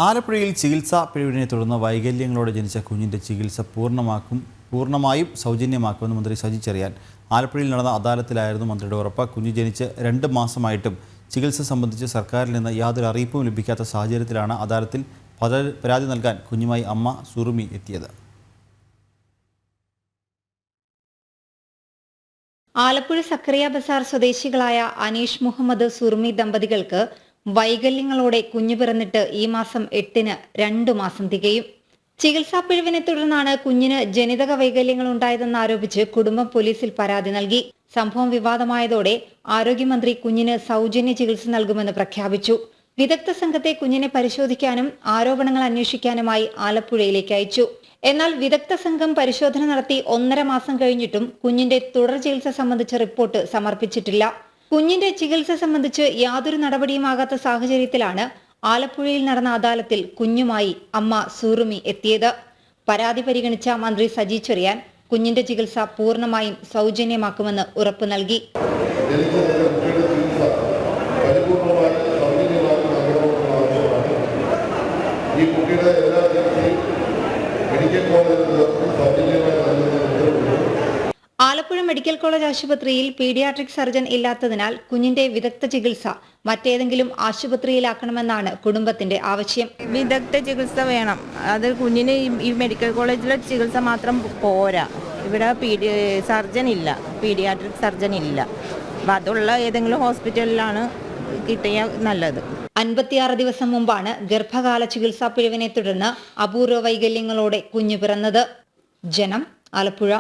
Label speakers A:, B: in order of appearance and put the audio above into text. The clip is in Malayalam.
A: ആലപ്പുഴയിൽ ചികിത്സാ പിഴവിനെ തുടർന്ന് വൈകല്യങ്ങളോടെ ജനിച്ച കുഞ്ഞിൻ്റെ ചികിത്സ പൂർണ്ണമായും സൗജന്യമാക്കുമെന്ന് മന്ത്രി സജി ചെറിയാൻ. ആലപ്പുഴയിൽ നടന്ന അദാലത്തിലായിരുന്നു മന്ത്രിയുടെ ഉറപ്പ്. കുഞ്ഞ് ജനിച്ച് 2 മാസമായിട്ടും ചികിത്സ സംബന്ധിച്ച് സർക്കാരിൽ നിന്ന് യാതൊരു അറിയിപ്പും ലഭിക്കാത്ത സാഹചര്യത്തിലാണ് അദാലത്തിൽ പരാതി നൽകാൻ കുഞ്ഞുമായി അമ്മ സുറുമി എത്തിയത്.
B: ആലപ്പുഴ സക്കറിയ ബസാർ സ്വദേശികളായ അനീഷ് മുഹമ്മദ് സുറുമി ദമ്പതികൾക്ക് വൈകല്യങ്ങളോടെ കുഞ്ഞു പിറന്നിട്ട് ഈ മാസം 8-ന് 2 മാസം തികയും. ചികിത്സാ പിഴവിനെ തുടർന്നാണ് കുഞ്ഞിന് ജനിതക വൈകല്യങ്ങൾ ഉണ്ടായതെന്ന് ആരോപിച്ച് കുടുംബം പോലീസിൽ പരാതി നൽകി. സംഭവം വിവാദമായതോടെ ആരോഗ്യമന്ത്രി കുഞ്ഞിന് സൗജന്യ ചികിത്സ നൽകുമെന്ന് പ്രഖ്യാപിച്ചു. വിദഗ്ധ സംഘത്തെ കുഞ്ഞിനെ പരിശോധിക്കാനും ആരോപണങ്ങൾ അന്വേഷിക്കാനുമായി ആലപ്പുഴയിലേക്ക് അയച്ചു. എന്നാൽ വിദഗ്ധ സംഘം പരിശോധന നടത്തി 1.5 മാസം കഴിഞ്ഞിട്ടും കുഞ്ഞിന്റെ തുടർ ചികിത്സ സംബന്ധിച്ച റിപ്പോർട്ട് സമർപ്പിച്ചിട്ടില്ല. കുഞ്ഞിന്റെ ചികിത്സ സംബന്ധിച്ച് യാതൊരു നടപടിയുമാകാത്ത സാഹചര്യത്തിലാണ് ആലപ്പുഴയിൽ നടന്ന അദാലത്തിൽ കുഞ്ഞുമായി അമ്മ സുറുമി എത്തിയത്. പരാതി പരിഗണിച്ച മന്ത്രി സജി ചെറിയാൻ കുഞ്ഞിന്റെ ചികിത്സ പൂർണ്ണമായും സൗജന്യമാക്കുമെന്ന് ഉറപ്പു നൽകി. ആലപ്പുഴ മെഡിക്കൽ കോളേജ് ആശുപത്രിയിൽ പീഡിയാട്രിക് സർജൻ ഇല്ലാത്തതിനാൽ കുഞ്ഞിന്റെ വിദഗ്ധ ചികിത്സ മറ്റേതെങ്കിലും ആശുപത്രിയിലാക്കണമെന്നാണ് കുടുംബത്തിന്റെ ആവശ്യം.
C: വിദഗ്ധ ചികിത്സ വേണം. അത് കുഞ്ഞിന് ഈ മെഡിക്കൽ കോളേജിലെ ചികിത്സ മാത്രം പോരാ. ഇവിടെ സർജൻ ഇല്ല, പീഡിയാട്രിക് സർജൻ ഇല്ല. അപ്പം അതുള്ള ഏതെങ്കിലും ഹോസ്പിറ്റലിലാണ് കിട്ടിയാൽ നല്ലത്.
B: 56 ദിവസം മുമ്പാണ് ഗർഭകാല ചികിത്സാ പിഴവിനെ തുടർന്ന് അപൂർവ വൈകല്യങ്ങളോടെ കുഞ്ഞു പിറന്നത്. ജനം, ആലപ്പുഴ.